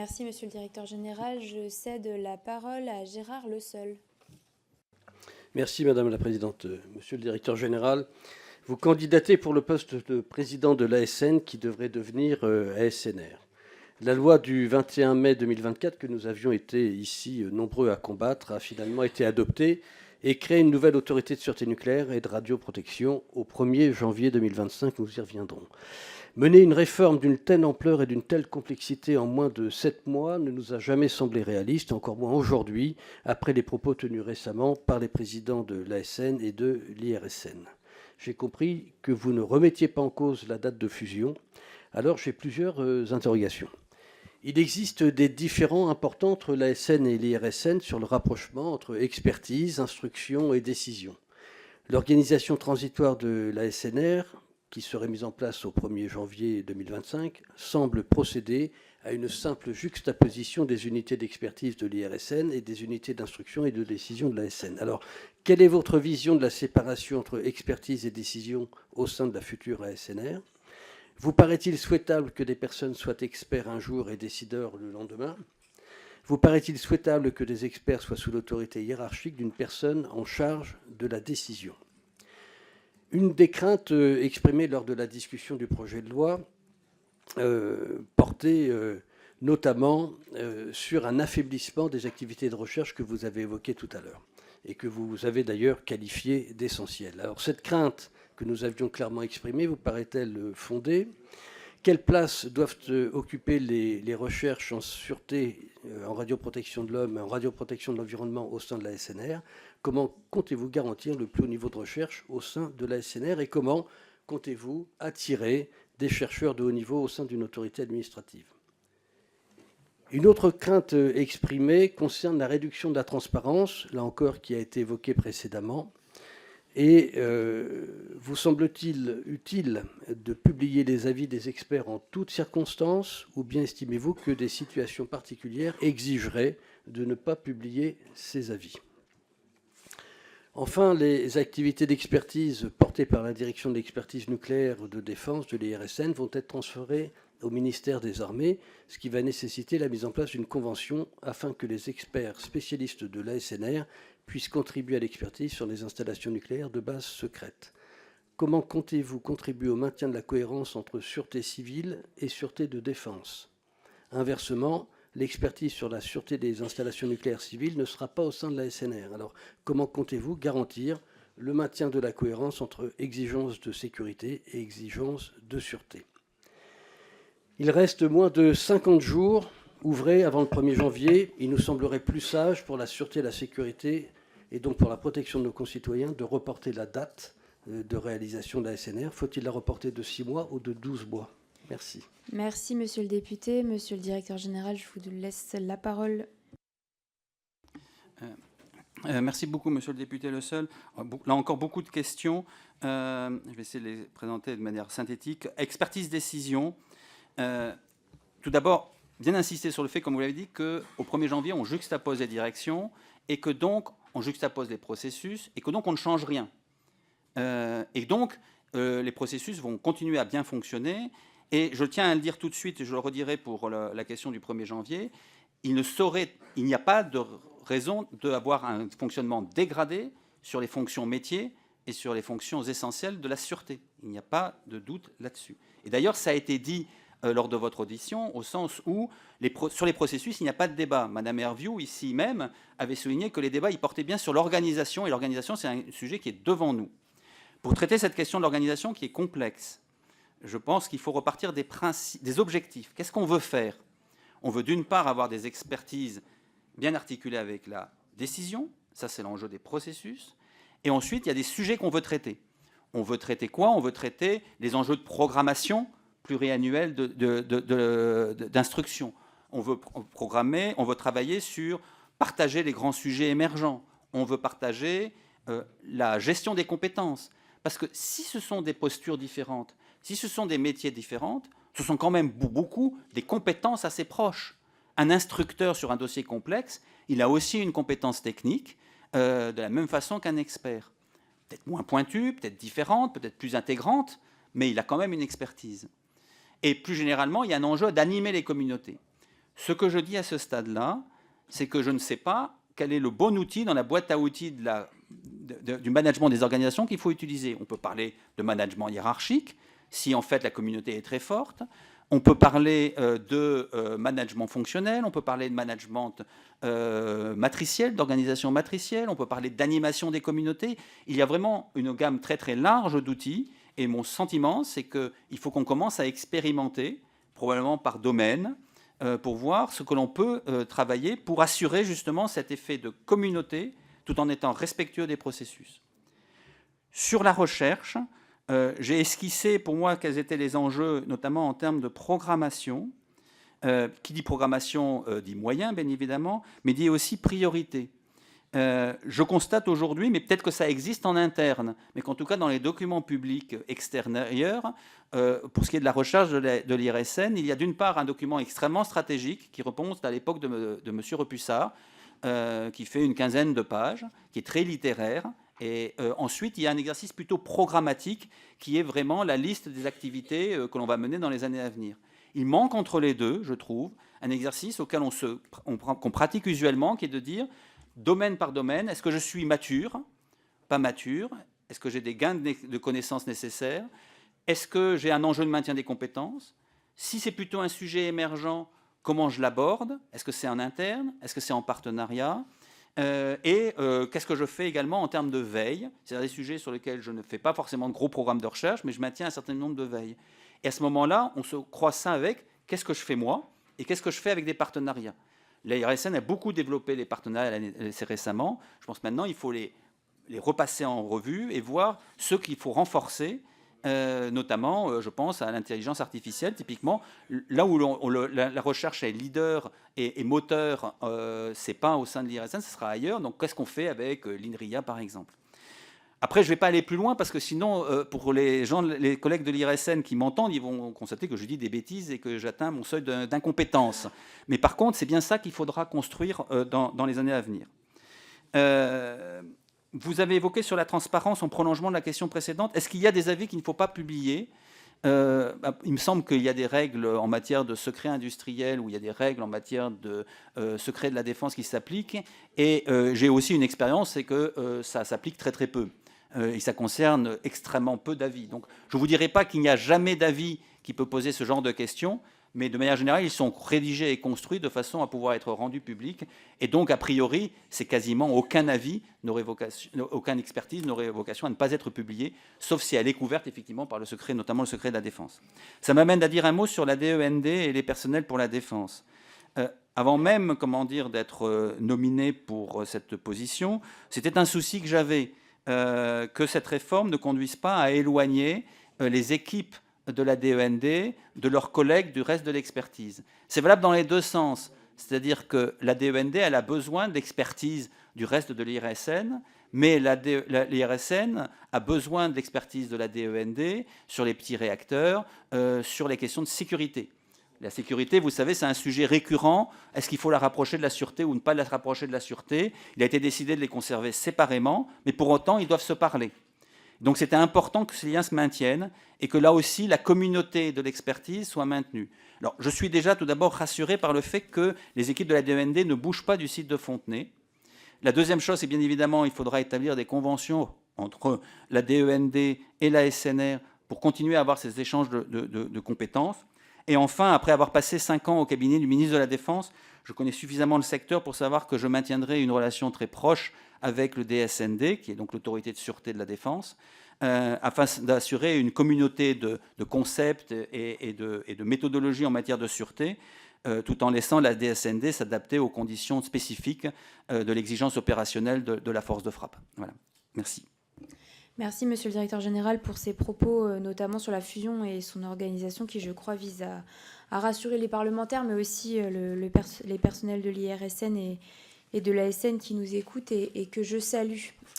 Merci, Monsieur le Directeur Général. Je cède la parole à Gérard Leseul. Merci Madame la Présidente. Monsieur le Directeur Général, vous candidatez pour le poste de président de l'ASN qui devrait devenir ASNR. La loi du 21 mai 2024 que nous avions été ici nombreux à combattre a finalement été adoptée et crée une nouvelle autorité de sûreté nucléaire et de radioprotection au 1er janvier 2025. Nous y reviendrons. Mener une réforme d'une telle ampleur et d'une telle complexité en moins de 7 mois ne nous a jamais semblé réaliste, encore moins aujourd'hui, après les propos tenus récemment par les présidents de l'ASN et de l'IRSN. J'ai compris que vous ne remettiez pas en cause la date de fusion, alors j'ai plusieurs interrogations. Il existe des différends importants entre l'ASN et l'IRSN sur le rapprochement entre expertise, instruction et décision. L'organisation transitoire de l'ASNR, qui serait mise en place au 1er janvier 2025, semble procéder à une simple juxtaposition des unités d'expertise de l'IRSN et des unités d'instruction et de décision de l'ASN. Alors, quelle est votre vision de la séparation entre expertise et décision au sein de la future ASNR ? Vous paraît-il souhaitable que des personnes soient experts un jour et décideurs le lendemain ? Vous paraît-il souhaitable que des experts soient sous l'autorité hiérarchique d'une personne en charge de la décision ? Une des craintes exprimées lors de la discussion du projet de loi portait notamment sur un affaiblissement des activités de recherche que vous avez évoquées tout à l'heure et que vous avez d'ailleurs qualifié d'essentielle. Alors cette crainte que nous avions clairement exprimée vous paraît-elle fondée ? Quelle place doivent occuper les recherches en sûreté, en radioprotection de l'homme et en radioprotection de l'environnement au sein de la SNR ? Comment comptez-vous garantir le plus haut niveau de recherche au sein de la SNR et comment comptez-vous attirer des chercheurs de haut niveau au sein d'une autorité administrative ? Une autre crainte exprimée concerne la réduction de la transparence, là encore qui a été évoquée précédemment. Et vous semble-t-il utile de publier les avis des experts en toutes circonstances ou bien estimez-vous que des situations particulières exigeraient de ne pas publier ces avis ? Enfin, les activités d'expertise portées par la Direction de l'expertise nucléaire de défense de l'IRSN vont être transférées au ministère des Armées, ce qui va nécessiter la mise en place d'une convention afin que les experts spécialistes de l'ASNR puissent contribuer à l'expertise sur les installations nucléaires de base secrète. Comment comptez-vous contribuer au maintien de la cohérence entre sûreté civile et sûreté de défense ? Inversement, l'expertise sur la sûreté des installations nucléaires civiles ne sera pas au sein de la SNR. Alors, comment comptez-vous garantir le maintien de la cohérence entre exigences de sécurité et exigences de sûreté ? Il reste moins de 50 jours ouvrés avant le 1er janvier. Il nous semblerait plus sage pour la sûreté et la sécurité et donc pour la protection de nos concitoyens de reporter la date de réalisation de la SNR. Faut-il la reporter de 6 mois ou de 12 mois ? Merci. Merci, Monsieur le député. Monsieur le Directeur Général, je vous laisse la parole. Merci beaucoup, Monsieur le député Leseul. Là encore, beaucoup de questions. Je vais essayer de les présenter de manière synthétique. Expertise-décision. Tout d'abord, bien insister sur le fait, comme vous l'avez dit, qu'au 1er janvier, on juxtapose les directions et que donc, on juxtapose les processus et que donc, on ne change rien. Et donc, les processus vont continuer à bien fonctionner. Et je tiens à le dire tout de suite, et je le redirai pour la question du 1er janvier, il n'y a pas de raison d'avoir un fonctionnement dégradé sur les fonctions métiers et sur les fonctions essentielles de la sûreté. Il n'y a pas de doute là-dessus. Et d'ailleurs, ça a été dit lors de votre audition, au sens où, sur les processus, il n'y a pas de débat. Madame Hervieux, ici même, avait souligné que les débats, ils portaient bien sur l'organisation, et l'organisation, c'est un sujet qui est devant nous. Pour traiter cette question de l'organisation qui est complexe, je pense qu'il faut repartir des objectifs. Qu'est-ce qu'on veut faire ? On veut d'une part avoir des expertises bien articulées avec la décision, ça c'est l'enjeu des processus, et ensuite il y a des sujets qu'on veut traiter. On veut traiter quoi ? On veut traiter les enjeux de programmation pluriannuelle d'instruction. On veut programmer, on veut travailler sur partager les grands sujets émergents. On veut partager la gestion des compétences. Parce que si ce sont des postures différentes, si ce sont des métiers différents, ce sont quand même beaucoup des compétences assez proches. Un instructeur sur un dossier complexe, il a aussi une compétence technique de la même façon qu'un expert. Peut-être moins pointue, peut-être différente, peut-être plus intégrante, mais il a quand même une expertise. Et plus généralement, il y a un enjeu d'animer les communautés. Ce que je dis à ce stade-là, c'est que je ne sais pas quel est le bon outil dans la boîte à outils du management des organisations qu'il faut utiliser. On peut parler de management hiérarchique, si en fait la communauté est très forte. On peut parler de management fonctionnel, on peut parler de management matriciel, d'organisation matricielle, on peut parler d'animation des communautés. Il y a vraiment une gamme très très large d'outils. Et mon sentiment, c'est qu'il faut qu'on commence à expérimenter, probablement par domaine, pour voir ce que l'on peut travailler pour assurer justement cet effet de communauté tout en étant respectueux des processus. Sur la recherche, j'ai esquissé pour moi quels étaient les enjeux, notamment en termes de programmation. Qui dit programmation dit moyens, bien évidemment, mais dit aussi priorité. Je constate aujourd'hui, mais peut-être que ça existe en interne, mais qu'en tout cas dans les documents publics extérieurs, pour ce qui est de la recherche de l'IRSN, il y a d'une part un document extrêmement stratégique qui remonte à l'époque de M. Repussard, qui fait une quinzaine de pages, qui est très littéraire. Et ensuite, il y a un exercice plutôt programmatique qui est vraiment la liste des activités que l'on va mener dans les années à venir. Il manque entre les deux, je trouve, un exercice auquel qu'on pratique usuellement, qui est de dire, domaine par domaine, est-ce que je suis mature, pas mature? Est-ce que j'ai des gains de connaissances nécessaires? Est-ce que j'ai un enjeu de maintien des compétences? Si c'est plutôt un sujet émergent, comment je l'aborde? Est-ce que c'est en interne? Est-ce que c'est en partenariat? Qu'est-ce que je fais également en termes de veille? C'est-à-dire des sujets sur lesquels je ne fais pas forcément de gros programmes de recherche, mais je maintiens un certain nombre de veilles. Et à ce moment-là, on se croise ça avec qu'est-ce que je fais moi et qu'est-ce que je fais avec des partenariats. L'IRSN a beaucoup développé les partenariats assez récemment. Je pense maintenant il faut les repasser en revue et voir ceux qu'il faut renforcer, notamment, je pense, à l'intelligence artificielle. Typiquement, là où la recherche est leader et moteur, ce n'est pas au sein de l'IRSN, ce sera ailleurs. Donc, qu'est-ce qu'on fait avec l'INRIA, par exemple? Après, je ne vais pas aller plus loin parce que sinon, pour les collègues de l'IRSN qui m'entendent, ils vont constater que je dis des bêtises et que j'atteins mon seuil d'incompétence. Mais par contre, c'est bien ça qu'il faudra construire dans les années à venir. Vous avez évoqué sur la transparence en prolongement de la question précédente. Est-ce qu'il y a des avis qu'il ne faut pas publier? Il me semble qu'il y a des règles en matière de secret industriel ou il y a des règles en matière de secret de la défense qui s'appliquent. Et j'ai aussi une expérience, c'est que ça s'applique très très peu. Et ça concerne extrêmement peu d'avis. Donc je ne vous dirai pas qu'il n'y a jamais d'avis qui peut poser ce genre de questions, mais de manière générale, ils sont rédigés et construits de façon à pouvoir être rendus publics. Et donc, a priori, c'est quasiment aucun avis, aucune expertise n'aurait vocation à ne pas être publié, sauf si elle est couverte effectivement par le secret, notamment le secret de la défense. Ça m'amène à dire un mot sur la DEND et les personnels pour la défense. Avant même, d'être nominé pour cette position, c'était un souci que j'avais, que cette réforme ne conduise pas à éloigner les équipes de la DEND de leurs collègues du reste de l'expertise. C'est valable dans les deux sens, c'est-à-dire que la DEND elle a besoin d'expertise du reste de l'IRSN, mais l'IRSN a besoin de l'expertise de la DEND sur les petits réacteurs, sur les questions de sécurité. La sécurité, vous savez, c'est un sujet récurrent. Est-ce qu'il faut la rapprocher de la sûreté ou ne pas la rapprocher de la sûreté? Il a été décidé de les conserver séparément, mais pour autant, ils doivent se parler. Donc c'était important que ces liens se maintiennent et que là aussi, la communauté de l'expertise soit maintenue. Alors, je suis déjà tout d'abord rassuré par le fait que les équipes de la DEND ne bougent pas du site de Fontenay. La deuxième chose, c'est bien évidemment, il faudra établir des conventions entre la DEND et la SNR pour continuer à avoir ces échanges de compétences. Et enfin, après avoir passé 5 ans au cabinet du ministre de la Défense, je connais suffisamment le secteur pour savoir que je maintiendrai une relation très proche avec le DSND, qui est donc l'autorité de sûreté de la défense, afin d'assurer une communauté de concepts et de méthodologies en matière de sûreté, tout en laissant la DSND s'adapter aux conditions spécifiques de l'exigence opérationnelle de la force de frappe. Voilà. Merci. Merci, Monsieur le Directeur Général, pour ces propos, notamment sur la fusion et son organisation, qui, je crois, vise à rassurer les parlementaires, mais aussi les personnels de l'IRSN et de l'ASN qui nous écoutent et que je salue.